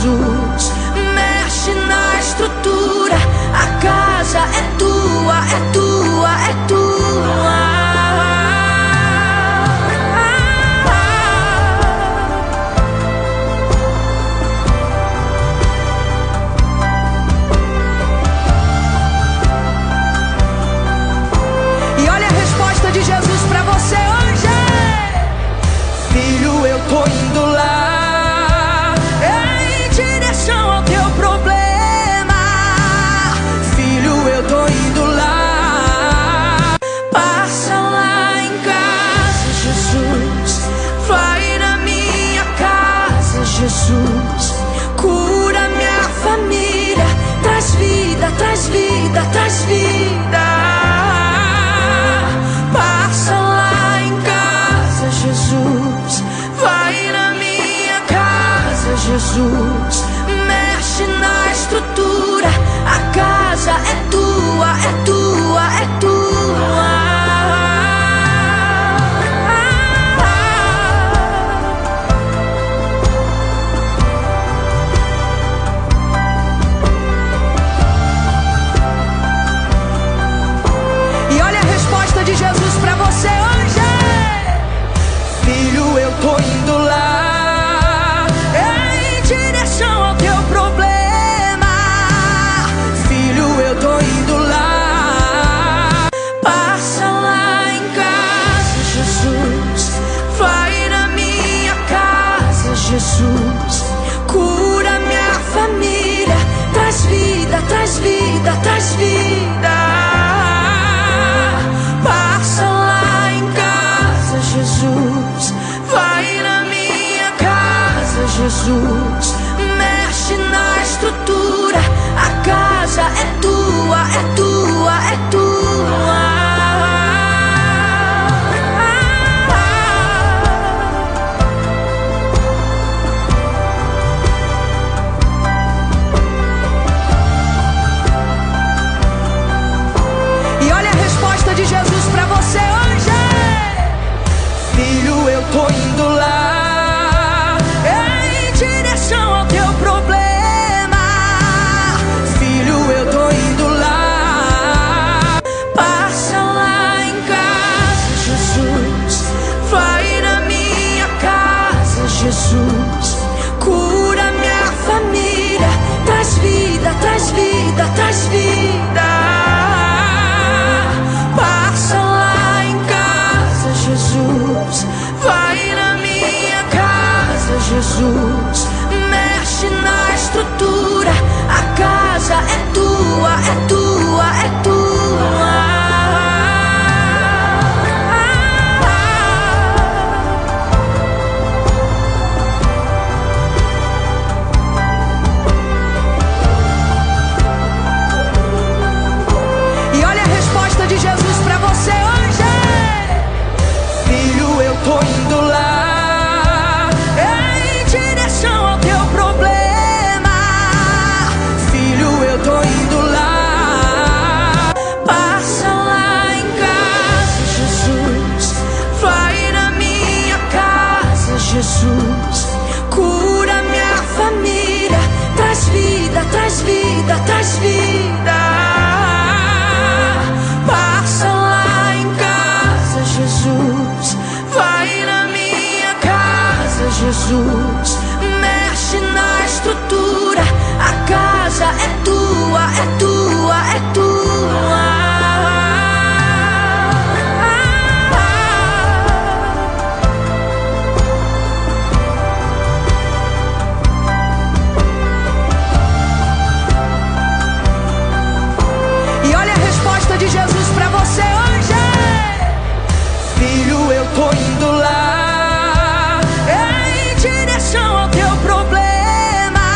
Jesus. Mexe na estrutura, a casa é tua, é tua, é tua. E olha a resposta de Jesus pra você hoje. Filho, eu tô indo lá, em direção ao teu problema. Filho, eu tô indo lá. Passa lá em casa, Jesus. Vai na minha casa, Jesus. Cura minha família. Traz vida, traz vida, traz vida. Passa lá em casa, Jesus. Vai na minha casa, Jesus. Mexe na estrutura, a casa é tua, é tua, é tua. E olha a resposta de Jesus pra você hoje. Filho, eu tô indo lá, em direção ao teu problema. Filho, eu tô indo lá. Passa lá em casa, Jesus. Vai na minha casa, Jesus. Cura minha família. Traz vida, traz vida, traz vida. Passa lá em casa, Jesus. Vai na minha casa, Jesus. Mexe na estrutura, a casa é tua, é tua, é tua. E olha a resposta de Jesus pra você hoje. Filho, eu tô indo lá, em direção ao teu problema. Filho, eu tô indo lá. Passa lá em casa, Jesus. Vai na minha casa, Jesus. Cura minha família. Traz vida, traz vida, traz vida. Passa lá em casa, Jesus. Vai na minha casa, Jesus. Mexe na estrutura, a casa é tua, é tua, é tua. E olha a resposta de Jesus pra você hoje. Filho, eu tô indo lá, em direção ao teu problema. Filho, eu tô indo lá. Passa lá em casa, Jesus. Vai na minha casa, Jesus. Cura minha família. Traz vida, traz vida, traz vida. Passa lá em casa, Jesus. Vai na minha casa, Jesus. Mexe na estrutura, a casa é tua, é tua, é tua. E olha a resposta de Jesus pra você hoje. Filho, eu tô indo lá, em direção ao teu problema.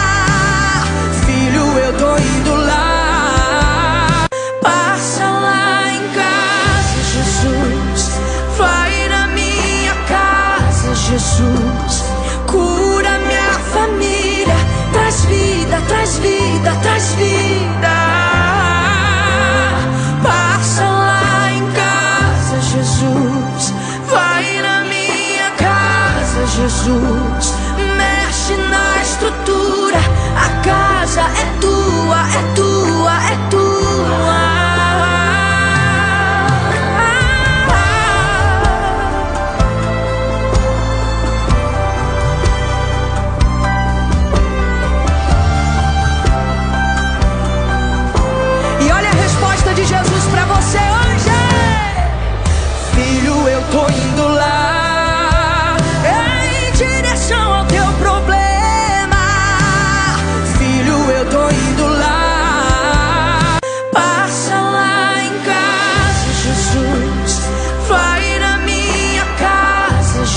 Filho, eu tô indo lá. Passa lá em casa, Jesus. Vai na minha casa, Jesus. Cura minha família. Traz vida, traz vida, traz vida. Passa lá em casa, Jesus. Vai na minha casa, Jesus. Mexe na estrutura,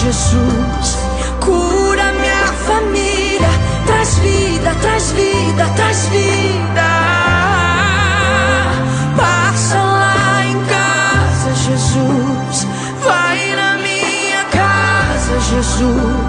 Jesus. Cura minha família, traz vida, traz vida, traz vida. Passa lá em casa, Jesus. Vai na minha casa, Jesus.